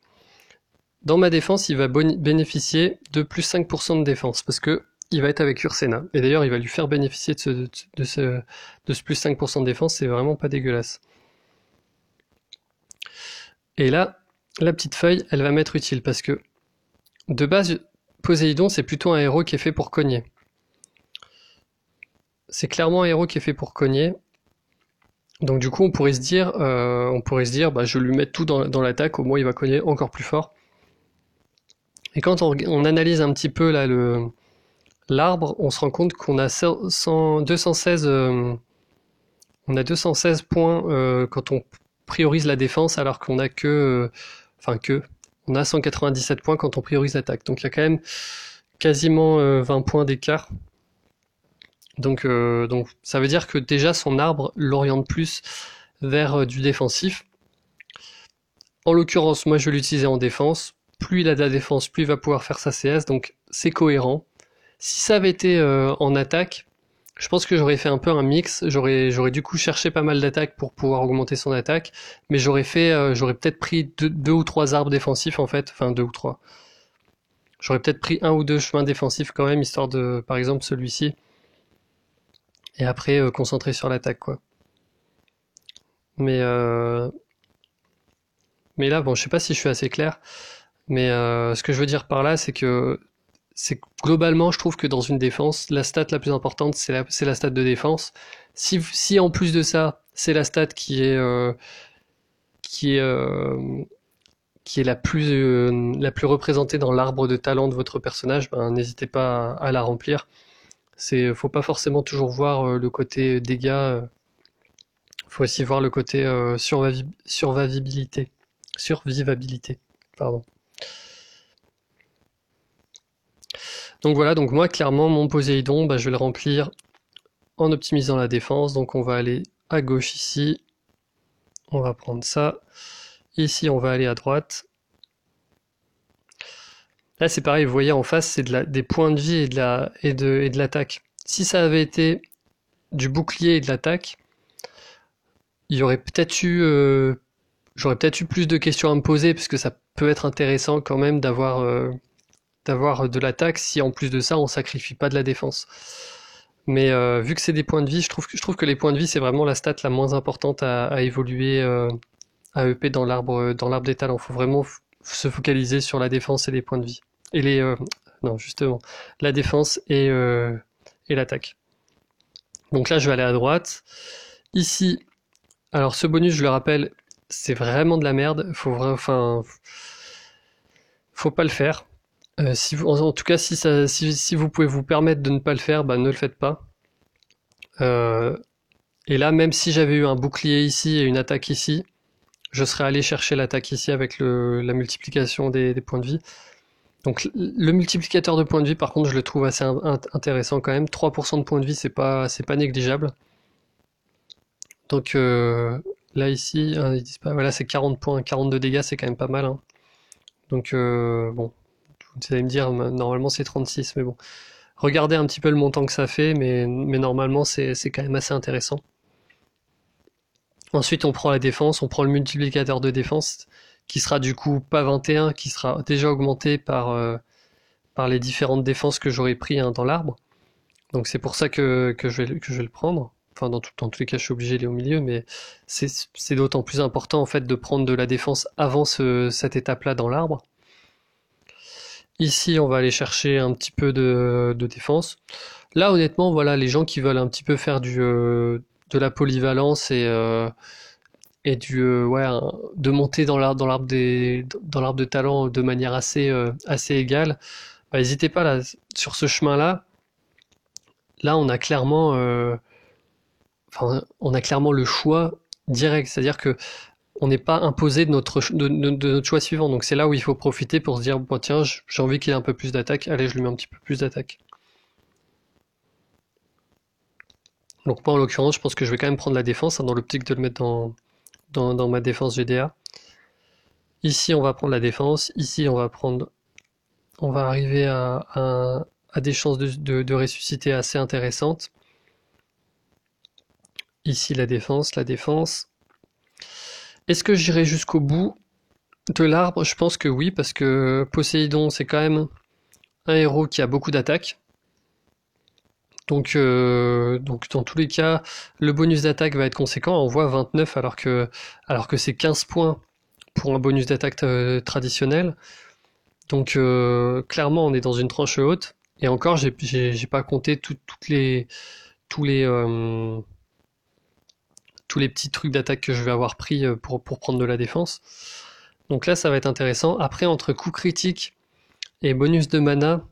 Dans ma défense, il va bénéficier de plus 5% de défense, parce que il va être avec Ursena. Et d'ailleurs, il va lui faire bénéficier de ce plus 5% de défense, c'est vraiment pas dégueulasse. Et là, la petite feuille, elle va m'être utile, parce que de base, Poséidon, c'est plutôt un héros qui est fait pour cogner. C'est clairement un héros qui est fait pour cogner. Donc du coup, on pourrait se dire, je vais lui mettre tout dans l'attaque, au moins il va cogner encore plus fort. Et quand on analyse un petit peu là l'arbre, on se rend compte qu'on a 216 points quand on priorise la défense, alors qu'on a on a 197 points quand on priorise l'attaque. Donc il y a quand même quasiment 20 points d'écart. Donc ça veut dire que déjà son arbre l'oriente plus vers du défensif. En l'occurrence, moi je vais l'utiliser en défense. plus il a de la défense, plus il va pouvoir faire sa CS, donc c'est cohérent. Si ça avait été en attaque, je pense que j'aurais fait un peu un mix. J'aurais du coup cherché pas mal d'attaques pour pouvoir augmenter son attaque, mais j'aurais peut-être pris deux ou trois arbres défensifs en fait, enfin deux ou trois. J'aurais peut-être pris un ou deux chemins défensifs quand même, histoire de, par exemple, celui-ci, et après concentrer sur l'attaque quoi. Mais euh, mais là, bon, je sais pas si je suis assez clair, mais ce que je veux dire par là, c'est que globalement, je trouve que dans une défense, la stat la plus importante, c'est la stat de défense. Si en plus de ça, c'est la stat qui est, euh, qui est la plus représentée dans l'arbre de talent de votre personnage, ben, n'hésitez pas à la remplir. Faut pas forcément toujours voir le côté dégâts, faut aussi voir le côté survivabilité, pardon. Donc voilà, donc moi clairement mon Poséidon, bah, je vais le remplir en optimisant la défense. Donc on va aller à gauche ici, on va prendre ça. Ici on va aller à droite. Là c'est pareil, vous voyez en face c'est des points de vie et de l'attaque. Si ça avait été du bouclier et de l'attaque, il y aurait peut-être j'aurais peut-être eu plus de questions à me poser, parce que ça peut être intéressant quand même d'avoir de l'attaque si en plus de ça on sacrifie pas de la défense. Mais vu que c'est des points de vie, je trouve que les points de vie c'est vraiment la stat la moins importante à évoluer à EP dans l'arbre des talents. Faut vraiment se focaliser sur la défense et les points de vie. Et non justement la défense et l'attaque. Donc là je vais aller à droite. Ici, alors ce bonus je le rappelle, c'est vraiment de la merde. Faut pas le faire. En tout cas, si vous pouvez vous permettre de ne pas le faire, bah, ne le faites pas. Euh, et là, même si j'avais eu un bouclier ici et une attaque ici, je serais allé chercher l'attaque ici avec la multiplication des points de vie. Donc le multiplicateur de points de vie, par contre, je le trouve assez intéressant quand même. 3% de points de vie, c'est pas négligeable. Donc là ici, ils disent pas, voilà, c'est 40 points, 42 dégâts, c'est quand même pas mal. Hein. Donc bon, vous allez me dire, normalement c'est 36, mais bon. Regardez un petit peu le montant que ça fait, mais normalement c'est quand même assez intéressant. Ensuite on prend la défense, on prend le multiplicateur de défense, qui sera du coup pas 21, qui sera déjà augmenté par les différentes défenses que j'aurais pris hein, dans l'arbre. Donc c'est pour ça que je vais le prendre. Enfin dans tous les cas je suis obligé, il est au milieu, mais c'est d'autant plus important en fait de prendre de la défense avant cette étape-là dans l'arbre. Ici, on va aller chercher un petit peu de défense. Là, honnêtement, voilà, les gens qui veulent un petit peu faire de la polyvalence et de monter dans l'arbre de talent de manière assez égale, bah, n'hésitez pas là, sur ce chemin-là. Là, on a clairement le choix direct, c'est-à-dire que on n'est pas imposé de notre choix suivant. Donc c'est là où il faut profiter pour se dire, bon tiens, j'ai envie qu'il ait un peu plus d'attaque, allez, je lui mets un petit peu plus d'attaque. Donc moi en l'occurrence, je pense que je vais quand même prendre la défense, hein, dans l'optique de le mettre dans ma défense GDA. Ici on va prendre la défense, ici on va arriver à des chances de ressusciter assez intéressantes. Ici la défense, la défense. Est-ce que j'irai jusqu'au bout de l'arbre? Je pense que oui, parce que Poséidon, c'est quand même un héros qui a beaucoup d'attaques. Donc dans tous les cas, le bonus d'attaque va être conséquent. On voit 29 alors que c'est 15 points pour un bonus d'attaque traditionnel. Donc clairement, on est dans une tranche haute. Et encore, j'ai pas compté tous les euh, tous les petits trucs d'attaque que je vais avoir pris pour prendre de la défense. Donc là, ça va être intéressant. Après, entre coup critique et bonus de mana,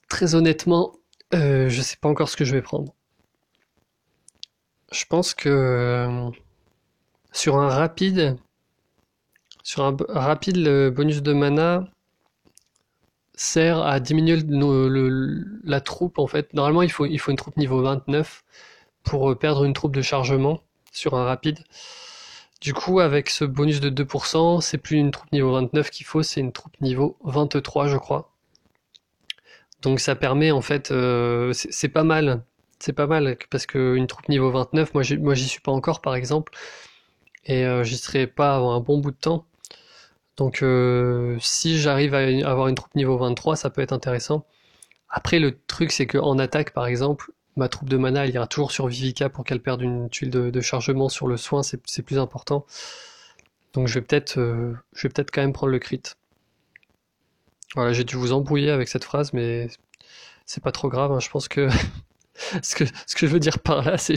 très honnêtement, je sais pas encore ce que je vais prendre. Je pense que sur un rapide, le bonus de mana sert à diminuer la troupe en fait. Normalement, il faut une troupe niveau 29 pour perdre une troupe de chargement sur un rapide. Du coup, avec ce bonus de 2%, c'est plus une troupe niveau 29 qu'il faut, c'est une troupe niveau 23, je crois. Donc ça permet en fait, c'est pas mal. C'est pas mal parce qu'une troupe niveau 29, moi j'y suis pas encore par exemple, et j'y serai pas avant un bon bout de temps. Donc si j'arrive à avoir une troupe niveau 23, ça peut être intéressant. Après le truc c'est qu'en attaque par exemple, ma troupe de mana elle ira toujours sur Vivica pour qu'elle perde une tuile de chargement sur le soin, c'est plus important. Donc je vais peut-être quand même prendre le crit. Voilà, j'ai dû vous embrouiller avec cette phrase, mais c'est pas trop grave, hein. Je pense que ce que je veux dire par là, c'est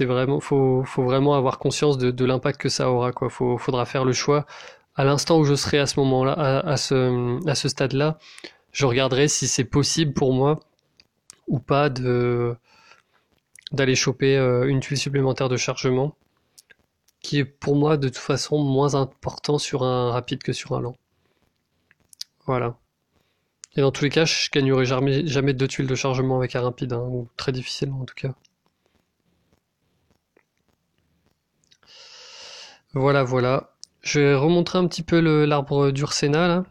vraiment, faut vraiment avoir conscience de l'impact que ça aura, quoi. Faudra faire le choix. À l'instant où je serai à ce moment-là, à ce stade-là, je regarderai si c'est possible pour moi ou pas d'aller choper une tuile supplémentaire de chargement, qui est pour moi de toute façon moins important sur un rapide que sur un lent. Voilà. Et dans tous les cas, je gagnerai jamais deux tuiles de chargement avec un rapide, hein, ou très difficilement en tout cas. Voilà, voilà. Je vais remontrer un petit peu l'arbre d'Ursena là,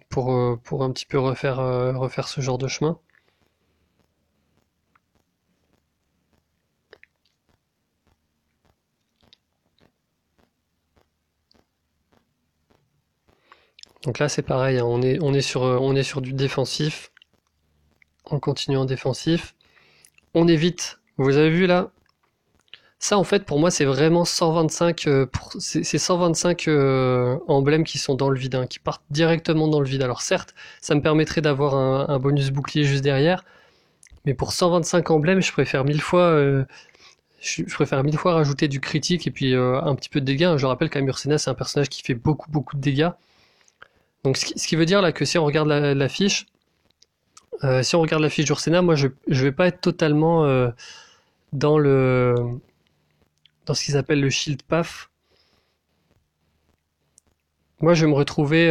pour un petit peu refaire ce genre de chemin. Donc là c'est pareil, hein, on est sur du défensif, on continue en défensif. On évite, vous avez vu là, ça en fait pour moi c'est vraiment 125, c'est 125 emblèmes qui sont dans le vide, hein, qui partent directement dans le vide. Alors certes, ça me permettrait d'avoir un bonus bouclier juste derrière, mais pour 125 emblèmes, je préfère mille fois rajouter du critique et puis un petit peu de dégâts. Je rappelle qu'Amursena c'est un personnage qui fait beaucoup beaucoup de dégâts. Donc ce qui veut dire là que si on regarde la fiche, si on regarde la fiche d'Ursena, moi je vais pas être totalement dans le dans ce qu'ils appellent le shield path. Moi je vais me retrouver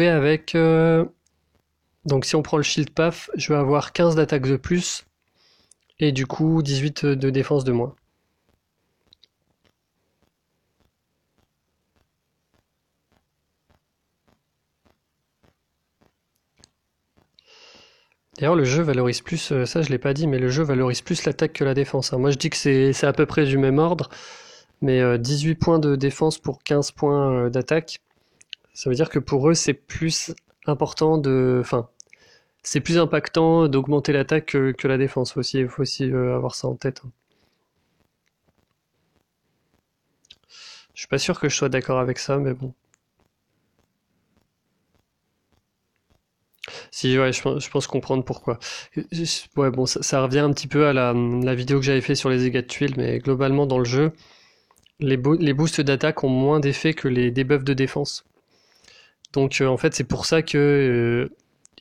avec donc si on prend le shield path, je vais avoir 15 d'attaque de plus et du coup 18 de défense de moins. D'ailleurs, le jeu valorise plus, ça je l'ai pas dit, mais le jeu valorise plus l'attaque que la défense, hein. Moi je dis que c'est à peu près du même ordre, mais 18 points de défense pour 15 points d'attaque, ça veut dire que pour eux c'est plus important enfin, c'est plus impactant d'augmenter l'attaque que la défense. Il faut aussi avoir ça en tête, hein. Je suis pas sûr que je sois d'accord avec ça, mais bon. Si, ouais, je pense comprendre pourquoi. Ouais, bon, ça revient un petit peu à la vidéo que j'avais fait sur les dégâts de tuiles, mais globalement dans le jeu, les boosts d'attaque ont moins d'effet que les debuffs de défense. Donc en fait, c'est pour ça que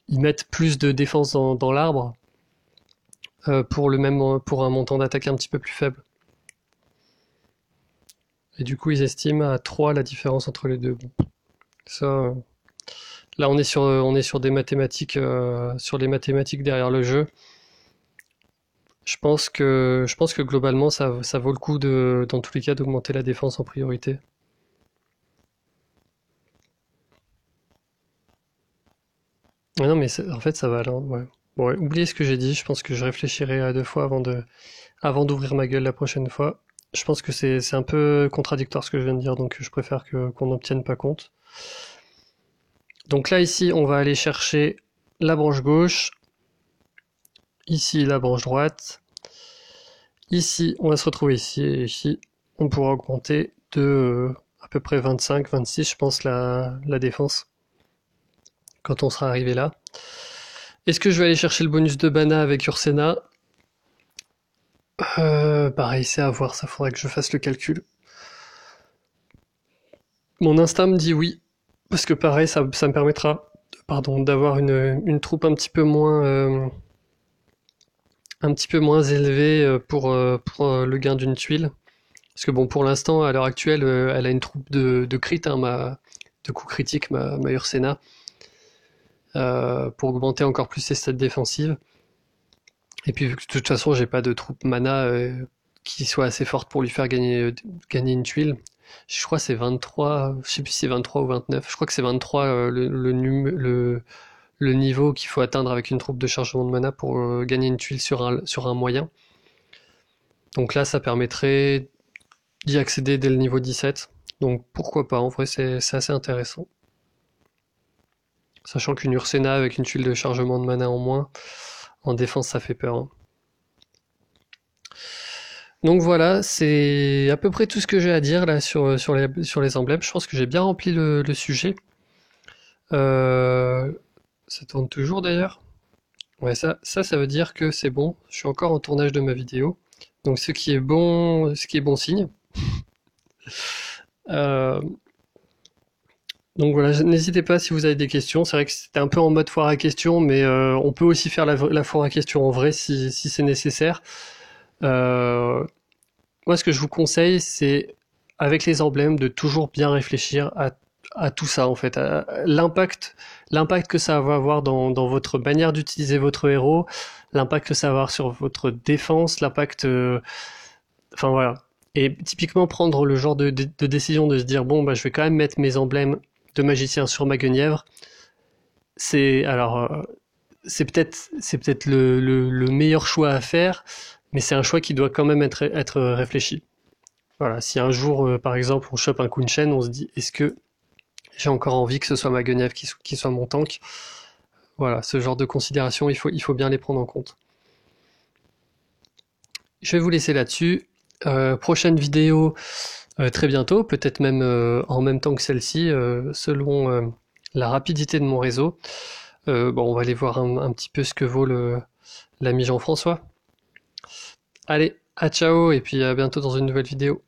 ils mettent plus de défense dans l'arbre pour un montant d'attaque un petit peu plus faible. Et du coup, ils estiment à 3 la différence entre les deux. Bon, ça, là, on est sur des mathématiques, sur les mathématiques derrière le jeu. Je pense que globalement, ça vaut le coup dans tous les cas, d'augmenter la défense en priorité. Ouais, non, mais en fait, ça va là, ouais. Bon, ouais, oubliez ce que j'ai dit. Je pense que je réfléchirai à deux fois avant d'ouvrir ma gueule la prochaine fois. Je pense que c'est un peu contradictoire ce que je viens de dire, donc je préfère qu'on n'en tienne pas compte. Donc là, ici, on va aller chercher la branche gauche. Ici, la branche droite. Ici, on va se retrouver ici. Et ici, on pourra augmenter de à peu près 25, 26, je pense, la défense. Quand on sera arrivé là. Est-ce que je vais aller chercher le bonus de Bana avec Ursena? Pareil, c'est à voir, ça faudrait que je fasse le calcul. Mon instinct me dit oui, parce que pareil, ça me permettra, pardon, d'avoir une troupe un petit peu moins élevée pour le gain d'une tuile. Parce que bon, pour l'instant, à l'heure actuelle, elle a une troupe de crit, hein, de coups critiques, ma Ursena, pour augmenter encore plus ses stats défensives. Et puis vu que de toute façon j'ai pas de troupe mana qui soit assez forte pour lui faire gagner une tuile. Je crois que c'est 23, je sais plus si c'est 23 ou 29, je crois que c'est 23 le niveau qu'il faut atteindre avec une troupe de chargement de mana pour gagner une tuile sur un moyen. Donc là, ça permettrait d'y accéder dès le niveau 17. Donc pourquoi pas, en vrai c'est assez intéressant. Sachant qu'une Ursena avec une tuile de chargement de mana en moins, en défense ça fait peur. Hein. Donc voilà, c'est à peu près tout ce que j'ai à dire là sur les emblèmes. Je pense que j'ai bien rempli le sujet. Ça tourne toujours d'ailleurs. Ouais, ça veut dire que c'est bon. Je suis encore en tournage de ma vidéo. Donc ce qui est bon signe. Euh, donc voilà, n'hésitez pas si vous avez des questions. C'est vrai que c'était un peu en mode foire à questions, mais on peut aussi faire la foire à questions en vrai si c'est nécessaire. Moi, ce que je vous conseille, c'est avec les emblèmes de toujours bien réfléchir à tout ça en fait, l'impact que ça va avoir dans votre manière d'utiliser votre héros, l'impact que ça va avoir sur votre défense, enfin voilà. Et typiquement prendre le genre de décision de se dire bon bah je vais quand même mettre mes emblèmes de magicien sur ma guenièvre. C'est alors c'est peut-être le meilleur choix à faire, mais c'est un choix qui doit quand même être réfléchi. Voilà, si un jour, par exemple, on chope un Kunshen, on se dit, est-ce que j'ai encore envie que ce soit ma Guenièvre qui soit mon tank? Voilà, ce genre de considérations, il faut bien les prendre en compte. Je vais vous laisser là-dessus. Prochaine vidéo très bientôt, peut-être même en même temps que celle-ci, selon la rapidité de mon réseau. Bon, on va aller voir un petit peu ce que vaut l'ami Jean-François. Allez, à ciao et puis à bientôt dans une nouvelle vidéo.